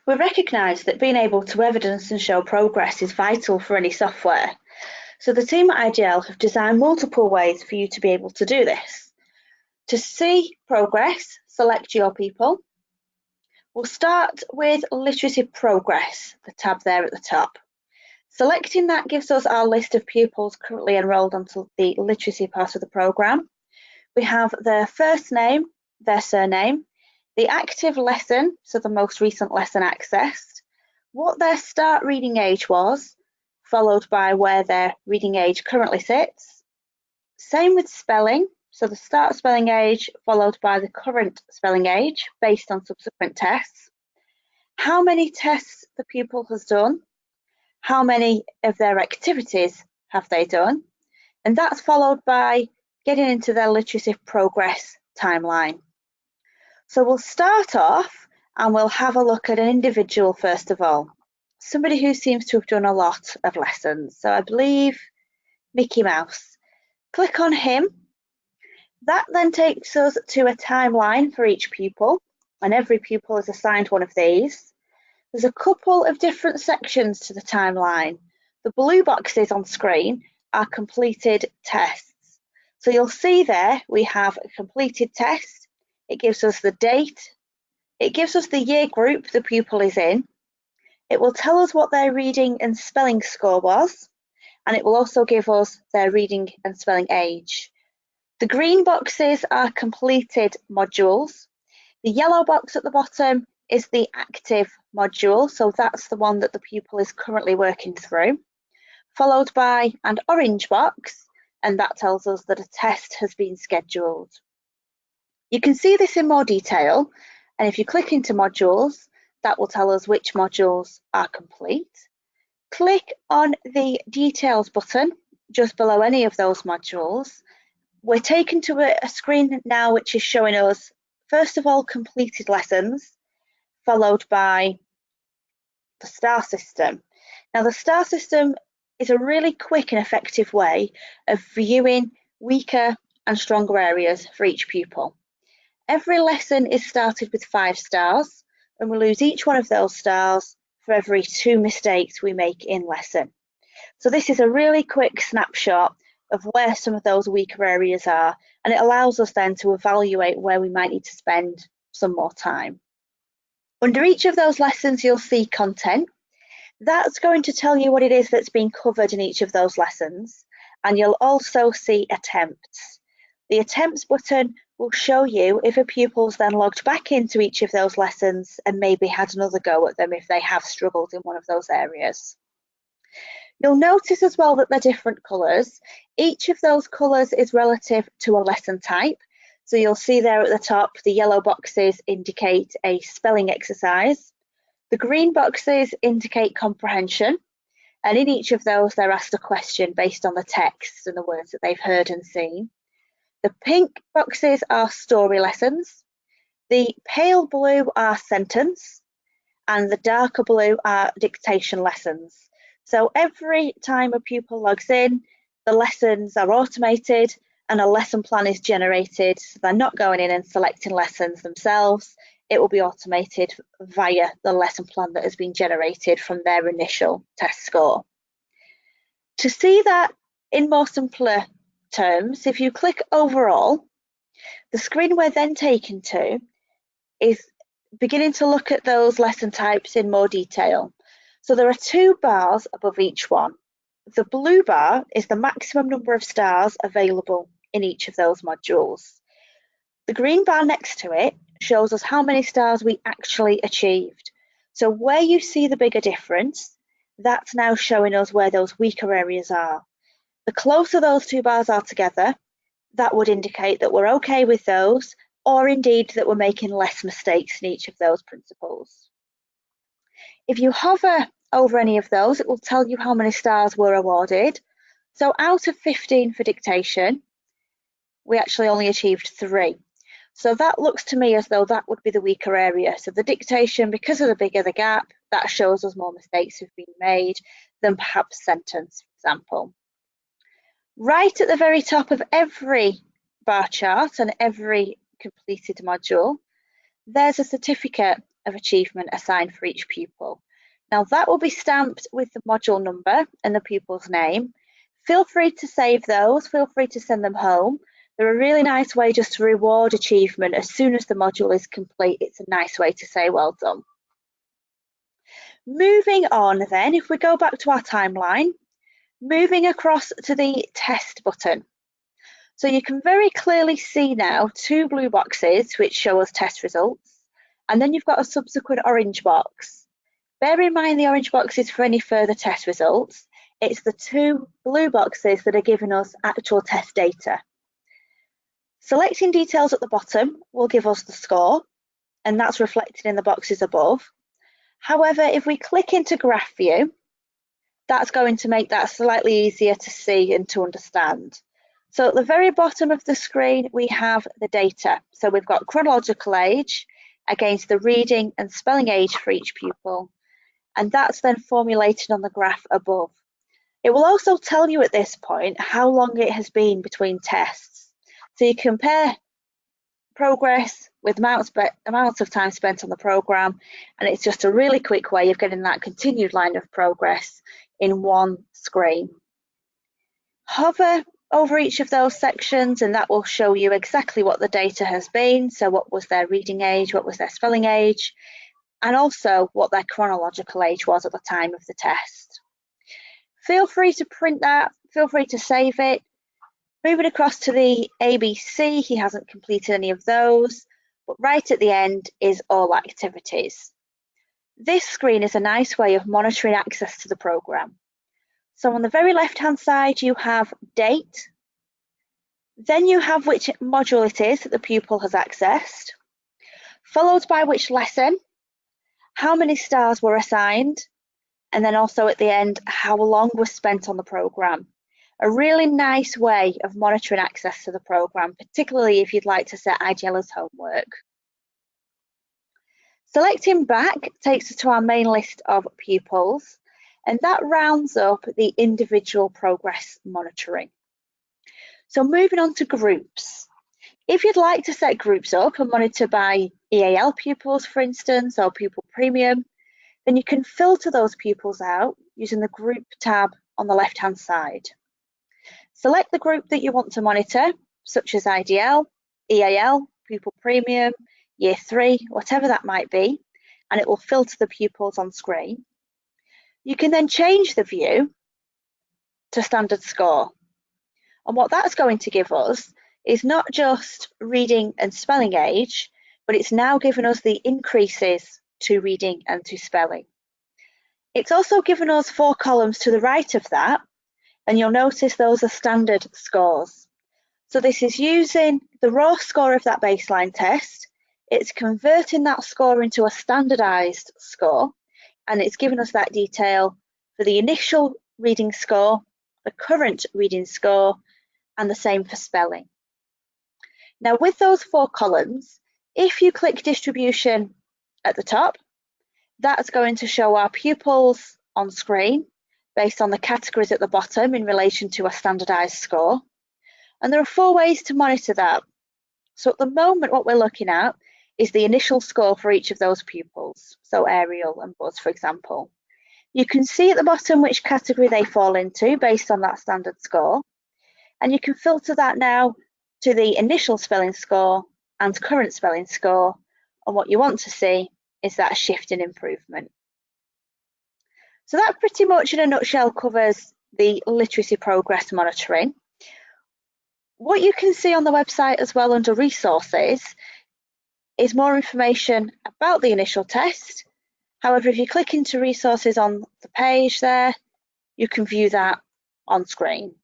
We recognise that being able to evidence and show progress is vital for any software. So the team at IDL have designed multiple ways for you to be able to do this. To see progress, select your pupil. We'll start with literacy progress, the tab there at the top. Selecting that gives us our list of pupils currently enrolled onto the literacy part of the programme. We have their first name, their surname, the active lesson, so the most recent lesson accessed, what their start reading age was, followed by where their reading age currently sits. Same with spelling, so the start spelling age followed by the current spelling age based on subsequent tests. How many tests the pupil has done, how many of their activities have they done, and that's followed by getting into their literacy progress timeline. So we'll start off and we'll have a look at an individual first of all, somebody who seems to have done a lot of lessons. So I believe Mickey Mouse. Click on him. That then takes us to a timeline for each pupil, and every pupil is assigned one of these. There's a couple of different sections to the timeline. The blue boxes on screen are completed tests. So you'll see there we have a completed test. It gives us the date. It gives us the year group the pupil is in. It will tell us what their reading and spelling score was, and it will also give us their reading and spelling age. The green boxes are completed modules. The yellow box at the bottom is the active module, so that's the one that the pupil is currently working through, followed by an orange box, and that tells us that a test has been scheduled. You can see this in more detail, and if you click into modules, that will tell us which modules are complete. Click on the details button just below any of those modules. We're taken to a screen now which is showing us, first of all, completed lessons, followed by the star system. Now, the star system is a really quick and effective way of viewing weaker and stronger areas for each pupil. Every lesson is started with 5 stars, and we lose each one of those stars for every 2 mistakes we make in lesson. So this is a really quick snapshot of where some of those weaker areas are, and it allows us then to evaluate where we might need to spend some more time. Under each of those lessons, you'll see content. That's going to tell you what it is that's being covered in each of those lessons, and you'll also see attempts. The attempts button will show you if a pupil's then logged back into each of those lessons and maybe had another go at them if they have struggled in one of those areas. You'll notice as well that they're different colours. Each of those colours is relative to a lesson type. So you'll see there at the top, the yellow boxes indicate a spelling exercise. The green boxes indicate comprehension. And in each of those, they're asked a question based on the text and the words that they've heard and seen. The pink boxes are story lessons. The pale blue are sentence. And the darker blue are dictation lessons. So every time a pupil logs in, the lessons are automated and a lesson plan is generated. So they're not going in and selecting lessons themselves. It will be automated via the lesson plan that has been generated from their initial test score. To see that in more simpler terms, if you click overall, the screen we're then taken to is beginning to look at those lesson types in more detail. So there are 2 bars above each one. The blue bar is the maximum number of stars available in each of those modules. The green bar next to it shows us how many stars we actually achieved. So where you see the bigger difference, that's now showing us where those weaker areas are. The closer those 2 bars are together, that would indicate that we're okay with those, or indeed that we're making less mistakes in each of those principles. If you hover over any of those, it will tell you how many stars were awarded. So out of 15 for dictation, we actually only achieved 3. So that looks to me as though that would be the weaker area. So the dictation, because of the bigger the gap, that shows us more mistakes have been made than perhaps sentence, for example. Right at the very top of every bar chart and every completed module, there's a certificate of achievement assigned for each pupil. Now that will be stamped with the module number and the pupil's name. Feel free to save those, feel free to send them home. They're a really nice way just to reward achievement as soon as the module is complete. It's a nice way to say well done. Moving on then, if we go back to our timeline, moving across to the test button. So you can very clearly see now 2 blue boxes which show us test results, and then you've got a subsequent orange box. Bear in mind the orange box is for any further test results. It's the 2 blue boxes that are giving us actual test data. Selecting details at the bottom will give us the score, and that's reflected in the boxes above. However, if we click into graph view, that's going to make that slightly easier to see and to understand. So at the very bottom of the screen, we have the data. So we've got chronological age against the reading and spelling age for each pupil, and that's then formulated on the graph above. It will also tell you at this point how long it has been between tests. So you compare progress with amount of time spent on the programme, and it's just a really quick way of getting that continued line of progress in one screen. Hover over each of those sections and that will show you exactly what the data has been. So what was their reading age, what was their spelling age, and also what their chronological age was at the time of the test. Feel free to print that, feel free to save it. Moving across to the ABC, he hasn't completed any of those, but right at the end is all activities. This screen is a nice way of monitoring access to the programme. So on the very left-hand side, you have date, then you have which module it is that the pupil has accessed, followed by which lesson, how many stars were assigned, and then also at the end, how long was spent on the programme. A really nice way of monitoring access to the programme, particularly if you'd like to set IDL as homework. Selecting back takes us to our main list of pupils, and that rounds up the individual progress monitoring. So moving on to groups. If you'd like to set groups up and monitor by EAL pupils, for instance, or pupil premium, then you can filter those pupils out using the group tab on the left-hand side. Select the group that you want to monitor, such as IDL, EAL, pupil premium, year 3, whatever that might be, and it will filter the pupils on screen. You can then change the view to standard score. And what that's going to give us is not just reading and spelling age, but it's now given us the increases to reading and to spelling. It's also given us 4 columns to the right of that, and you'll notice those are standard scores. So this is using the raw score of that baseline test, it's converting that score into a standardized score, and it's given us that detail for the initial reading score, the current reading score, and the same for spelling. Now with those 4 columns, if you click distribution at the top, that's going to show our pupils on screen based on the categories at the bottom in relation to a standardized score. And there are 4 ways to monitor that. So at the moment, what we're looking at is the initial score for each of those pupils. So Ariel and Buzz, for example. You can see at the bottom which category they fall into based on that standard score. And you can filter that now to the initial spelling score and current spelling score. And what you want to see is that shift in improvement. So that pretty much in a nutshell covers the literacy progress monitoring. What you can see on the website as well under resources is more information about the initial test. However, if you click into resources on the page there, you can view that on screen.